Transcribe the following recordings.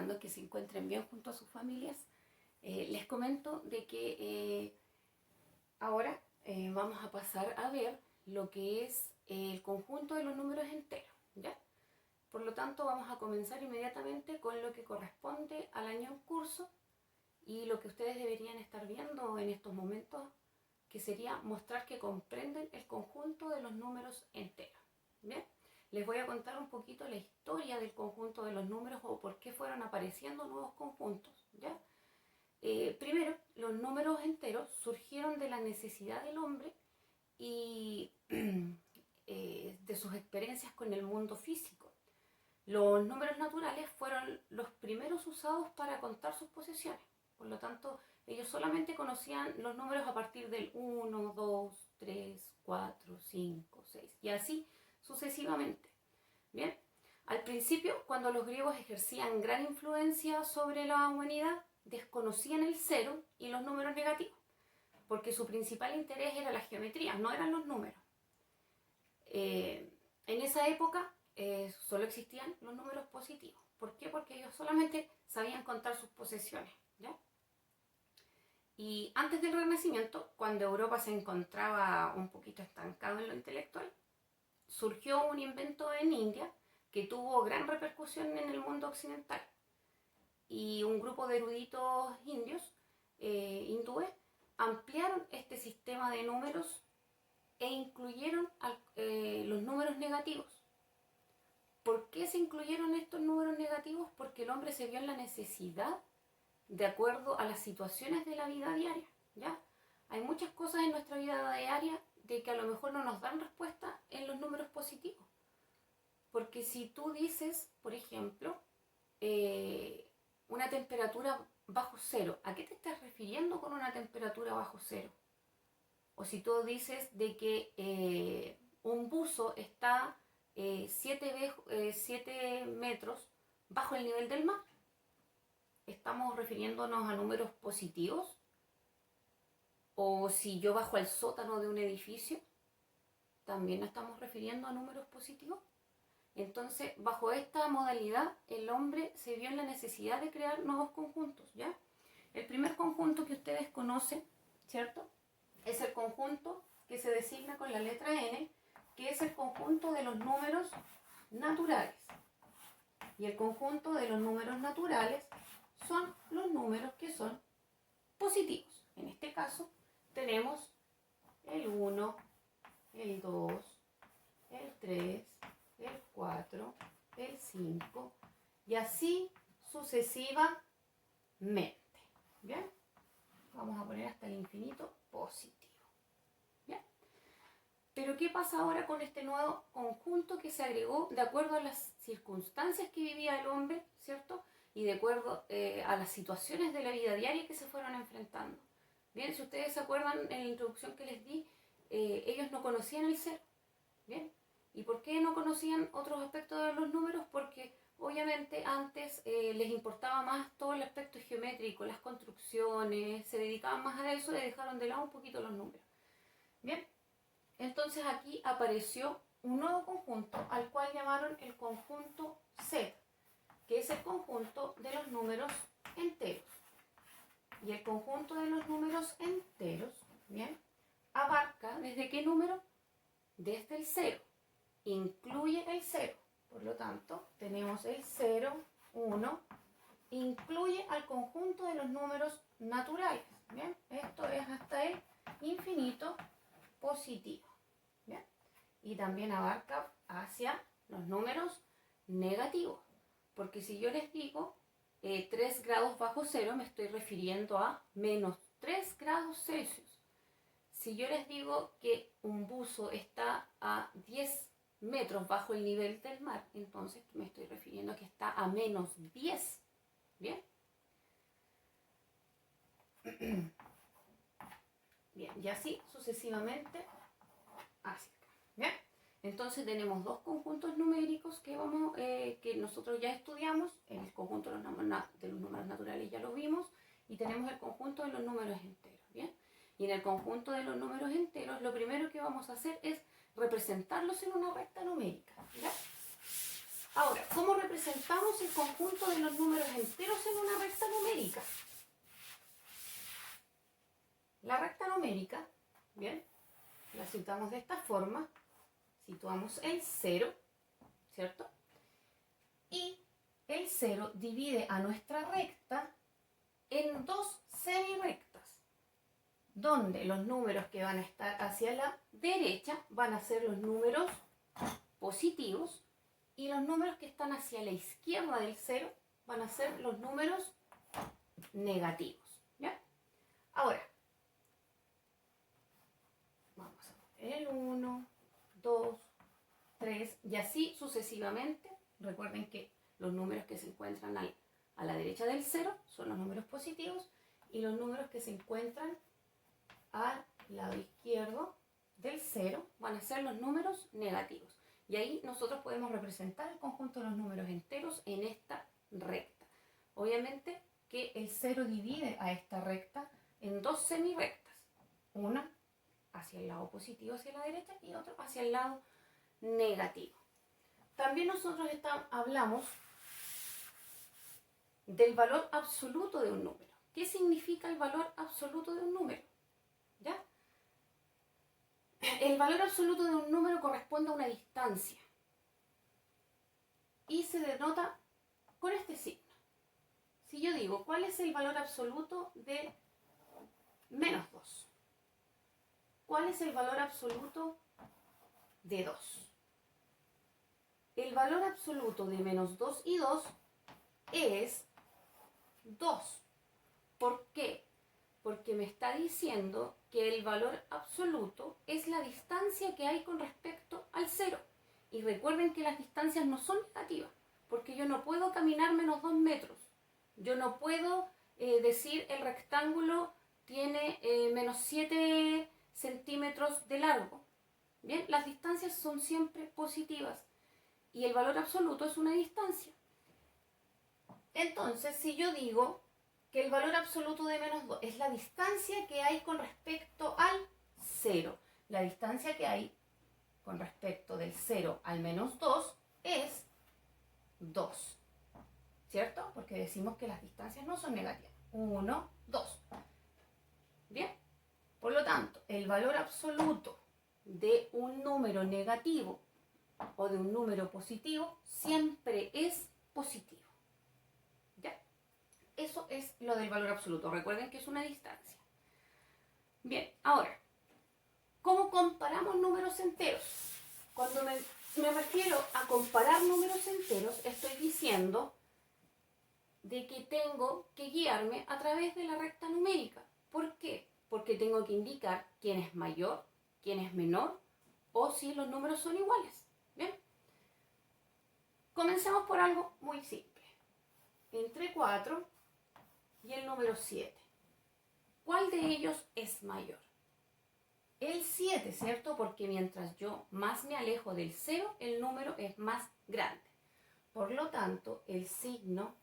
esperando que se encuentren bien junto a sus familias. Les comento de que ahora vamos a pasar a ver lo que es el conjunto de los números enteros, ¿ya? Por lo tanto, vamos a comenzar inmediatamente con lo que corresponde al año en curso y lo que ustedes deberían estar viendo en estos momentos, que sería mostrar que comprenden el conjunto de los números enteros. ¿Bien? Les voy a contar un poquito la historia del conjunto de los números o por qué fueron apareciendo nuevos conjuntos, ¿ya? Primero, los números enteros surgieron de la necesidad del hombre y de sus experiencias con el mundo físico. Los números naturales fueron los primeros usados para contar sus posesiones. Por lo tanto, ellos solamente conocían los números a partir del 1, 2, 3, 4, 5, 6 y así sucesivamente. Bien, al principio, cuando los griegos ejercían gran influencia sobre la humanidad, desconocían el cero y los números negativos, porque su principal interés era la geometría, no eran los números. En esa época solo existían los números positivos. ¿Por qué? Porque ellos solamente sabían contar sus posesiones, ¿ya? Y antes del Renacimiento, cuando Europa se encontraba un poquito estancado en lo intelectual, surgió un invento en India que tuvo gran repercusión en el mundo occidental. Y un grupo de eruditos indios, hindúes, ampliaron este sistema de números e incluyeron los números negativos. ¿Por qué se incluyeron estos números negativos? Porque el hombre se vio en la necesidad, de acuerdo a las situaciones de la vida diaria, ¿ya? Hay muchas cosas en nuestra vida diaria de que a lo mejor no nos dan respuesta en los números positivos. Porque si tú dices, por ejemplo, una temperatura bajo cero, ¿a qué te estás refiriendo con una temperatura bajo cero? O si tú dices de que un buzo está 7 metros bajo el nivel del mar, ¿estamos refiriéndonos a números positivos? O si yo bajo al sótano de un edificio, ¿también nos estamos refiriendo a números positivos? Entonces, bajo esta modalidad, el hombre se vio en la necesidad de crear nuevos conjuntos, ¿ya? El primer conjunto que ustedes conocen, ¿cierto?, es el conjunto que se designa con la letra N, que es el conjunto de los números naturales. Y el conjunto de los números naturales son los números que son positivos. En este caso, tenemos el 1, el 2, el 3, el 4, el 5 y así sucesivamente. ¿Bien? Vamos a poner hasta el infinito positivo. ¿Bien? Pero ¿qué pasa ahora con este nuevo conjunto que se agregó de acuerdo a las circunstancias que vivía el hombre, ¿cierto? Y de acuerdo a las situaciones de la vida diaria que se fueron enfrentando. Bien, si ustedes se acuerdan en la introducción que les di, ellos no conocían el cero. Bien, ¿y por qué no conocían otros aspectos de los números? Porque obviamente antes les importaba más todo el aspecto geométrico, las construcciones, se dedicaban más a eso y dejaron de lado un poquito los números. Bien, entonces aquí apareció un nuevo conjunto al cual llamaron el conjunto Z, que es el conjunto de los números enteros. Y el conjunto de los números enteros, bien, abarca ¿desde qué número? Desde el 0. Incluye el 0. Por lo tanto, tenemos el 0, 1, incluye al conjunto de los números naturales. Bien, esto es hasta el infinito positivo. Bien, y también abarca hacia los números negativos. Porque si yo les digo 3 grados bajo cero, me estoy refiriendo a menos 3 grados Celsius. Si yo les digo que un buzo está a 10 metros bajo el nivel del mar, entonces me estoy refiriendo a que está a menos 10. ¿Bien? Bien, y así sucesivamente hacia acá. ¿Bien? Entonces tenemos dos conjuntos numéricos que nosotros ya estudiamos. En el conjunto de los números naturales ya lo vimos. Y tenemos el conjunto de los números enteros. ¿Bien? Y en el conjunto de los números enteros, lo primero que vamos a hacer es representarlos en una recta numérica. ¿Ya? Ahora, ¿cómo representamos el conjunto de los números enteros en una recta numérica? La recta numérica, bien, la situamos de esta forma. Situamos el 0, ¿cierto? Y el 0 divide a nuestra recta en dos semirectas, donde los números que van a estar hacia la derecha van a ser los números positivos y los números que están hacia la izquierda del 0 van a ser los números negativos. ¿Ya? Ahora, vamos a poner el 1, 2, 3 y así sucesivamente. Recuerden que los números que se encuentran a la derecha del 0 son los números positivos y los números que se encuentran al lado izquierdo del 0 van a ser los números negativos. Y ahí nosotros podemos representar el conjunto de los números enteros en esta recta. Obviamente que el 0 divide a esta recta en dos semirectas. Una hacia el lado positivo, hacia la derecha, y otra hacia el lado negativo. También nosotros hablamos del valor absoluto de un número. ¿Qué significa el valor absoluto de un número? ¿Ya? El valor absoluto de un número corresponde a una distancia y se denota con este signo. Si yo digo, ¿cuál es el valor absoluto de menos 2? ¿Cuál es el valor absoluto de 2? El valor absoluto de menos 2 y 2 es 2. ¿Por qué? Porque me está diciendo que el valor absoluto es la distancia que hay con respecto al 0. Y recuerden que las distancias no son negativas, porque yo no puedo caminar menos 2 metros. Yo no puedo decir el rectángulo tiene menos 7 centímetros de largo. Bien, las distancias son siempre positivas y el valor absoluto es una distancia. Entonces, si yo digo que el valor absoluto de menos 2 es la distancia que hay con respecto al 0, la distancia que hay con respecto del 0 al menos 2 es 2, ¿cierto? Porque decimos que las distancias no son negativas. 1, 2. Bien, por lo tanto, el valor absoluto de un número negativo o de un número positivo siempre es positivo. ¿Ya? Eso es lo del valor absoluto. Recuerden que es una distancia. Bien, ahora, ¿cómo comparamos números enteros? Cuando me refiero a comparar números enteros, estoy diciendo de que tengo que guiarme a través de la recta numérica. ¿Por qué? Porque tengo que indicar quién es mayor, quién es menor, o si los números son iguales. ¿Bien? Comencemos por algo muy simple. Entre 4 y el número 7. ¿Cuál de ellos es mayor? El 7, ¿cierto? Porque mientras yo más me alejo del 0, el número es más grande. Por lo tanto, el signo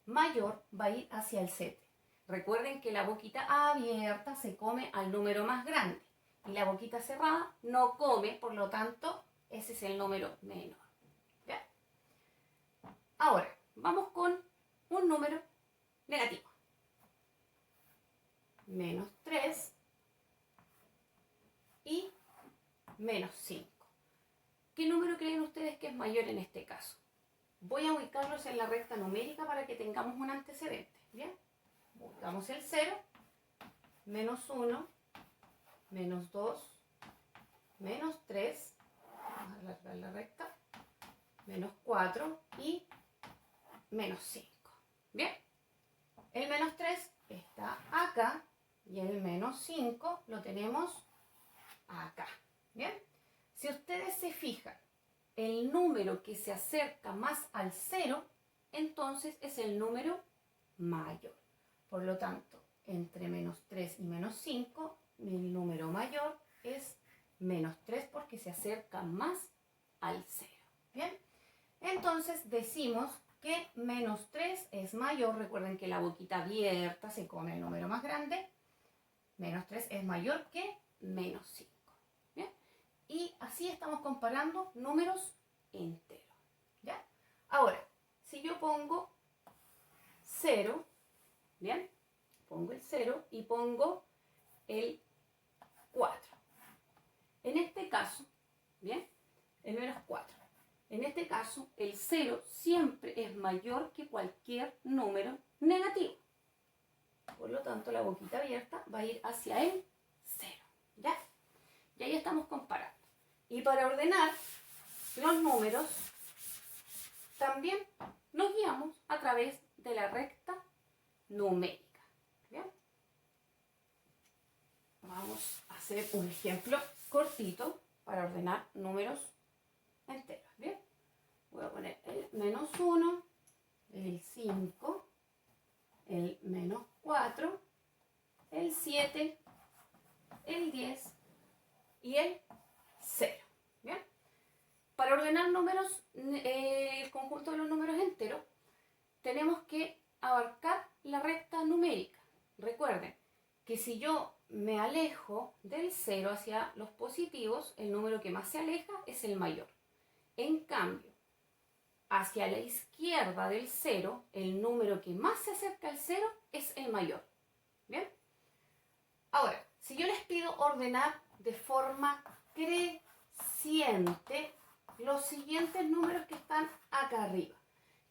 mayor va a ir hacia el 7. Recuerden que la boquita abierta se come al número más grande y la boquita cerrada no come, por lo tanto, ese es el número menor. ¿Ya? Ahora, vamos con un número negativo. Menos 3 y menos 5. ¿Qué número creen ustedes que es mayor en este caso? Voy a ubicarlos en la recta numérica para que tengamos un antecedente. ¿Bien? Ubicamos el 0, menos 1, menos 2, menos 3, vamos a alargar la recta, menos 4 y menos 5. ¿Bien? El menos 3 está acá y el menos 5 lo tenemos acá. ¿Bien? Si ustedes se fijan, el número que se acerca más al 0, entonces es el número mayor. Por lo tanto, entre menos 3 y menos 5, el número mayor es menos 3 porque se acerca más al 0. ¿Bien? Entonces decimos que menos 3 es mayor. Recuerden que la boquita abierta se come el número más grande. Menos 3 es mayor que menos 5. ¿Bien? Y así estamos comparando números enteros. ¿Ya? Ahora, si yo pongo 0, ¿bien? Pongo el 0 y pongo el 4. En este caso, ¿bien? El menos 4. En este caso, el 0 siempre es mayor que cualquier número negativo. Por lo tanto, la boquita abierta va a ir hacia el 0. ¿Ya? Y ahí estamos comparando. Y para ordenar los números, también nos guiamos a través de la recta numérica. ¿Bien? Vamos a hacer un ejemplo cortito para ordenar números enteros. ¿Bien? Voy a poner el menos 1, el 5, el menos 4, el 7, el 10 y el 0. ¿Bien? Para ordenar números, el conjunto de los números enteros, tenemos que abarcar la recta numérica. Recuerden que si yo me alejo del 0 hacia los positivos, el número que más se aleja es el mayor. En cambio, hacia la izquierda del 0, el número que más se acerca al 0 es el mayor. ¿Bien? Ahora, si yo les pido ordenar de forma creciente los siguientes números que están acá arriba,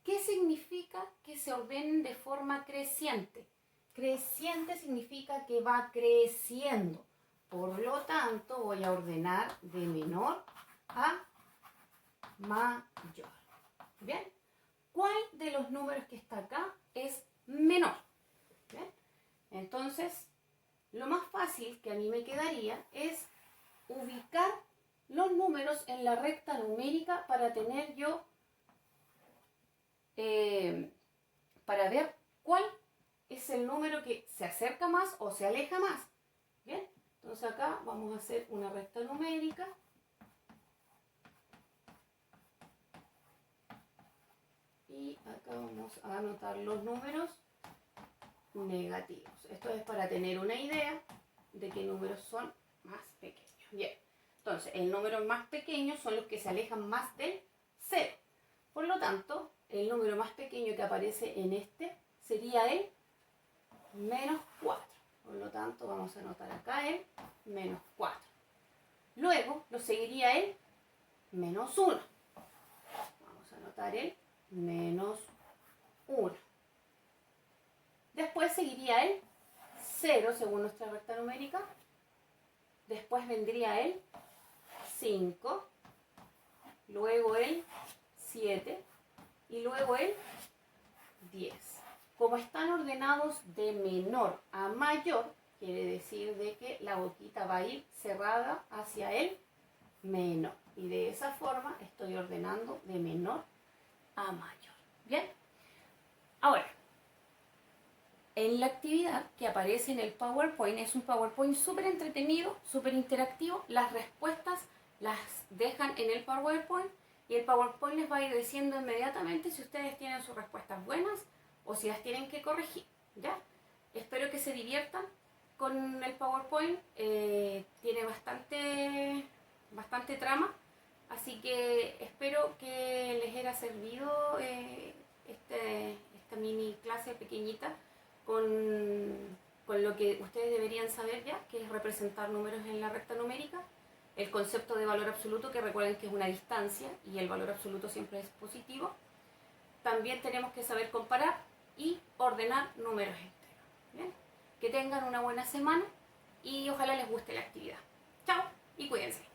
¿qué significa que se ordenen de forma creciente? Creciente significa que va creciendo. Por lo tanto, voy a ordenar de menor a mayor. ¿Bien? ¿Cuál de los números que está acá es menor? ¿Bien? Entonces, lo más fácil que a mí me quedaría es ubicar los números en la recta numérica para tener yo, para ver cuál es el número que se acerca más o se aleja más. ¿Bien? Entonces acá vamos a hacer una recta numérica. Y acá vamos a anotar los números negativos. Esto es para tener una idea de qué números son más pequeños. Bien, entonces el número más pequeño son los que se alejan más del 0. Por lo tanto, el número más pequeño que aparece en este sería el menos 4. Por lo tanto, vamos a anotar acá el menos 4. Luego lo seguiría el menos 1. Vamos a anotar el menos 1. Después seguiría el 0 según nuestra recta numérica. Después vendría el 5. Luego el 7. Y luego el 10. Como están ordenados de menor a mayor, quiere decir de que la boquita va a ir cerrada hacia el menor. Y de esa forma estoy ordenando de menor a mayor. ¿Bien? Ahora, en la actividad que aparece en el PowerPoint, es un PowerPoint súper entretenido, súper interactivo. Las respuestas las dejan en el PowerPoint y el PowerPoint les va a ir diciendo inmediatamente si ustedes tienen sus respuestas buenas o si las tienen que corregir. ¿Ya? Espero que se diviertan con el PowerPoint. Tiene bastante trama. Así que espero que les haya servido esta mini clase pequeñita con lo que ustedes deberían saber ya, que es representar números en la recta numérica. El concepto de valor absoluto, que recuerden que es una distancia y el valor absoluto siempre es positivo. También tenemos que saber comparar y ordenar números enteros. ¿Bien? Que tengan una buena semana y ojalá les guste la actividad. Chao y cuídense.